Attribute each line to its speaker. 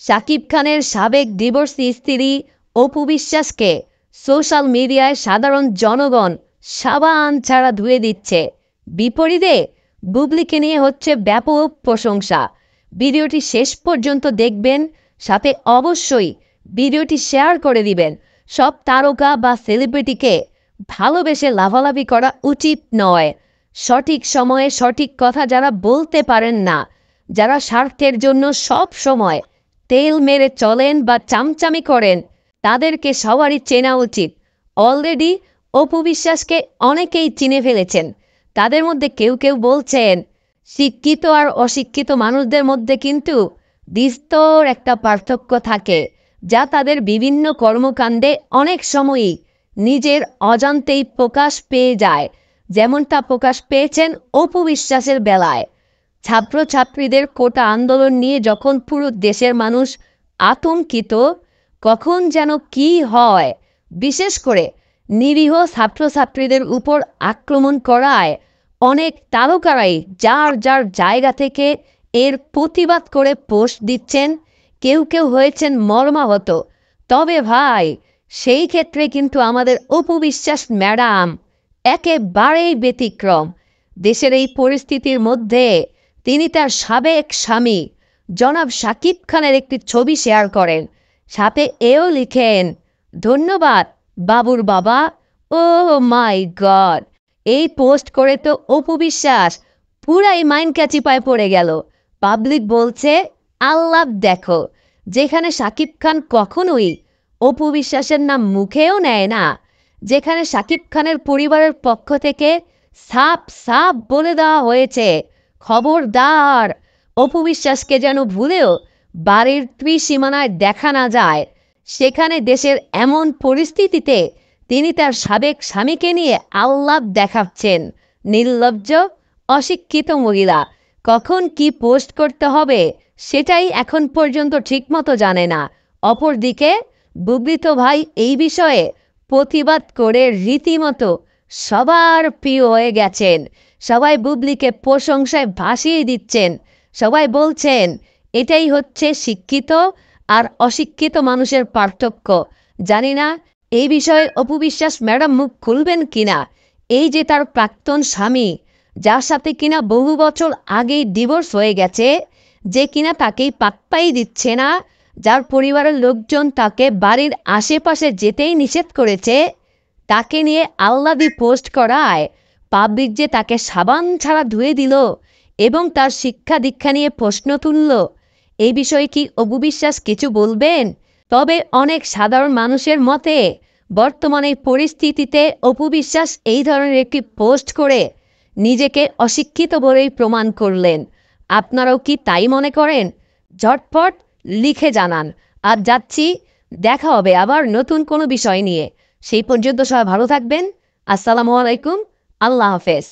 Speaker 1: শাকিব খানের সাবেক ডিভোর্সি স্ত্রী অপু বিশ্বাসকে সোশ্যাল মিডিয়ায় সাধারণ জনগণ সাবান ছাড়া ধুয়ে দিচ্ছে। বিপরীতে বুবলিকে নিয়ে হচ্ছে ব্যাপক প্রশংসা। ভিডিওটি শেষ পর্যন্ত দেখবেন, সাথে অবশ্যই ভিডিওটি শেয়ার করে দিবেন। সব তারকা বা সেলিব্রিটিকে ভালোবেসে লাভালাভি করা উচিত নয়। সঠিক সময়ে সঠিক কথা যারা বলতে পারেন না, যারা স্বার্থের জন্য সব সময় তেল মেরে চলেন বা চামচামি করেন, তাদেরকে সবারই চেনা উচিত। অলরেডি অপু বিশ্বাসকে অনেকেই চিনে ফেলেছেন। তাদের মধ্যে কেউ কেউ বলছেন, শিক্ষিত আর অশিক্ষিত মানুষদের মধ্যে কিন্তু বিস্তর একটা পার্থক্য থাকে, যা তাদের বিভিন্ন কর্মকাণ্ডে অনেক সময়ই নিজের অজান্তেই প্রকাশ পেয়ে যায়। যেমনটা প্রকাশ পেয়েছেন অপু বিশ্বাসের বেলায়। ছাত্রছাত্রীদের কোটা আন্দোলন নিয়ে যখন পুরো দেশের মানুষ আতঙ্কিত, কখন যেন কি হয়, বিশেষ করে নিরীহ ছাত্রছাত্রীদের উপর আক্রমণ করায় অনেক তারকারাই যার যার জায়গা থেকে এর প্রতিবাদ করে পোস্ট দিচ্ছেন। কেউ কেউ হয়েছেন মর্মাহত। তবে ভাই, সেই ক্ষেত্রে কিন্তু আমাদের অপু বিশ্বাস ম্যাডাম একেবারেই ব্যতিক্রম। দেশের এই পরিস্থিতির মধ্যে তিনি তার সাবেক স্বামী জনাব শাকিব খানের একটি ছবি শেয়ার করেন, সাথে এও লিখেন, ধন্যবাদ বাবুর বাবা। ও মাই গড! এই পোস্ট করে তো অপু বিশ্বাস পুরাই মাইন্ড ক্যাচিপায় পড়ে গেল। পাবলিক বলছে, আল্লাহ দেখো, যেখানে শাকিব খান কখনোই অপু বিশ্বাসের নাম মুখেও নেয় না, যেখানে শাকিব খানের পরিবারের পক্ষ থেকে সাফ সাফ বলে দেওয়া হয়েছে, খবরদার অপু বিশ্বাসকে যেন ভুলেও বাড়ির ত্রিসীমানায় দেখা না যায়, সেখানে দেশের এমন পরিস্থিতিতে তিনি তার সাবেক স্বামীকে নিয়ে আহ্লাদ দেখাচ্ছেন। নির্লজ্জ, অশিক্ষিত মহিলা কখন কি পোস্ট করতে হবে সেটাই এখন পর্যন্ত ঠিকমতো জানে না। অপরদিকে বুবলি তো ভাই এই বিষয়ে প্রতিবাদ করে রীতিমতো সবার প্রিয় হয়ে গেছেন। সবাই বুবলিকে প্রশংসায় ভাসিয়ে দিচ্ছেন। সবাই বলছেন, এটাই হচ্ছে শিক্ষিত আর অশিক্ষিত মানুষের পার্থক্য। জানি না এই বিষয়ে অপু বিশ্বাস ম্যাডাম মুখ খুলবেন কিনা। এই যে তার প্রাক্তন স্বামী, যার সাথে কিনা বহু বছর আগেই ডিভোর্স হয়ে গেছে, যে কিনা তাকেই পাত্তাই দিচ্ছে না, যার পরিবারের লোকজন তাকে বাড়ির আশেপাশে যেতেই নিষেধ করেছে, তাকে নিয়ে আহ্লাদি পোস্ট করায় পাবলিক যে তাকে সাবান ছাড়া ধুয়ে দিল এবং তার শিক্ষা দীক্ষা নিয়ে প্রশ্ন তুলল, এই বিষয়ে কি অপু বিশ্বাস কিছু বলবেন? তবে অনেক সাধারণ মানুষের মতে বর্তমানে পরিস্থিতিতে অপু বিশ্বাস এই ধরনের একটি পোস্ট করে নিজেকে অশিক্ষিত বলেই প্রমাণ করলেন। আপনারাও কি তাই মনে করেন? ঝটপট লিখে জানান। আর যাচ্ছি, দেখা হবে আবার নতুন কোনো বিষয় নিয়ে। সেই পর্যন্ত সবাই ভালো থাকবেন। আসসালামু আলাইকুম। আল্লাহ হাফেজ।